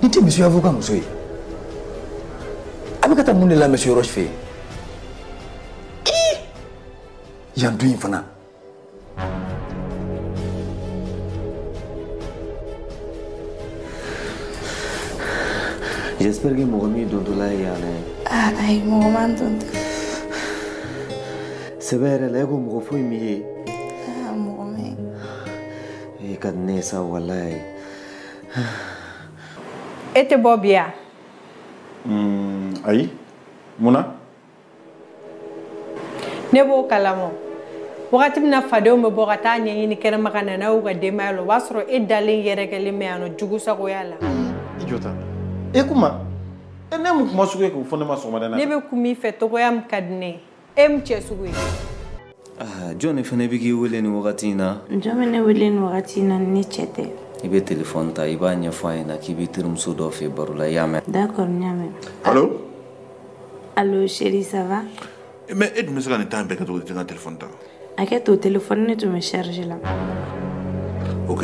Ni tɛ monsieur avocat muso ye. A bɛ ka taa mun de la monsieur Roche fɛ yen? Yan du in fana. J'espère que mon ami Dondola est allé. Ah, aïe, mon roman Dondo. C'est vrai, elle est comme mon fou imié. Ah, mon roman. Et quand n'est ça, voilà. Et te Bobia? Aïe, Mona? Nebo kalamo. Wakati mina fadeo me bɔ ka taa ɲɛɲini kɛnɛma ka na n'aw ka denbaya la o b'a sɔrɔ e dalen yɛrɛkɛlen bɛ yan nɔ jugu sagoya la. I jɔ ta. E kuma? E ne mun kuma sugu ye k'o fɔ ne ma sɔgɔmada in na? Ne bɛ kun min fɛ togoya min ka di ne ye. E min cɛ sugu ye. Ah, John fana bɛ k'i wele nin wagati in na. Jɔn bɛ ne wele nin wagati in na ni ne cɛ tɛ. I bɛ téléphone ta i b'a ɲɛfɔ a ɲɛna k'i bɛ terimuso dɔ fɛ baro la i y'a mɛn. D'accord, n y'a mɛn. Allô? Allô, chérie, ça va? Mais e dun bɛ se ka nin temps bɛɛ kɛ cogo di n ka téléphone ta? A kɛ to téléphone ne tun bɛ charge la. Ok.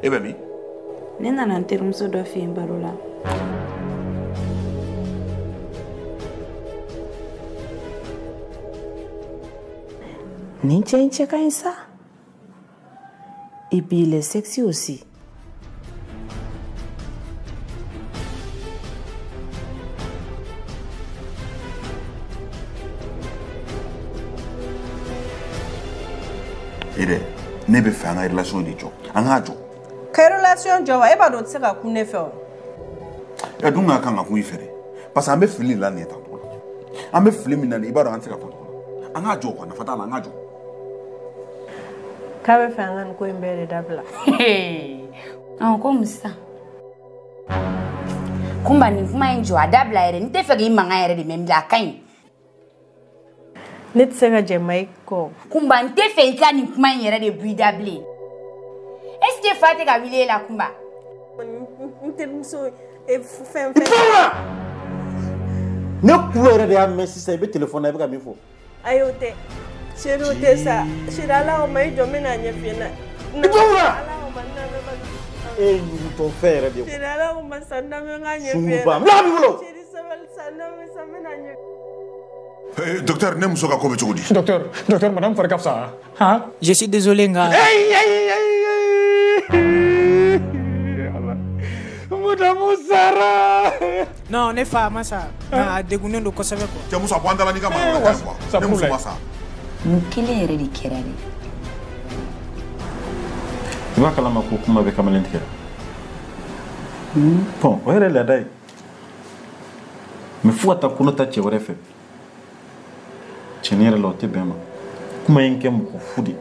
E bɛ min? Ne nana n terimuso dɔ fɛ yen baro la. Nin cɛ in cɛ ka ɲi sa. Et puis il est sexy aussi. Ere, ne bɛ fɛ an ka relation de jɔ. An k'a jɔ. Ka relation jɔ wa? E b'a dɔn o tɛ se ka kun ne fɛ o. E dun ka kan ka kun i fɛ dɛ. Parce que an bɛ fili la nin ye tan tɔgɔ. An bɛ fili min na nin i b'a dɔn an tɛ se ka fɔ tɔgɔ. An k'a jɔ quoi, nafa t'a la, an k'a jɔ. K'a bɛ fɛ an ka nin ko in bɛɛ de dabila. Ko musa. Kumba nin kuma in jɔ a dabila yɛrɛ n tɛ fɛ k'i mankan yɛrɛ de mɛ a ka ɲi. Ne tɛ se ka jɛma i kɔ. Kumba n tɛ fɛ i ka nin kuma in yɛrɛ de bɔ i da bilen. Est-ce que fa tɛ ka wuli e la Kumba? N terimuso fɛn. Ne kulo yɛrɛ de y'a mɛn sisan i bɛ téléphone na i bɛ ka min fɔ. Ayi o tɛ. Chérie o tɛ sa. Chérie ala o ma i jɔ n bɛ n'a ɲɛ f'i ɲɛna. E ye ɲugutɔ fɛn yɛrɛ de ye. Chérie ala o ma sa n da n bɛ ɲɛ f'i ɲɛna. Sunguruba n b'a b'i bolo. Chérie sabali sa n da n bɛ n'a ɲɛ. Docteur, ne muso ka ko bɛ cogo di? Docteur, madame fari ka fisa. Hein? Je suis désolé nga. Madame Sara. Non, ne fa ma sa. Na degunnen do kosɛbɛ quoi. Cɛ muso a bɔ an dala n'i ka mara wɛrɛ tɛ quoi. Ne muso ma sa. Mun kelen yɛrɛ de kɛra de. I b'a kalama ko kuma bɛ kamalen tigɛ. Bon, o yɛrɛ ye laada ye. Mais fo ka taa kɔnɔ ta cɛ wɛrɛ fɛ. Cɛnin yɛrɛ la o tɛ bɛn ma. Kuma in kɛ mɔgɔ fu de.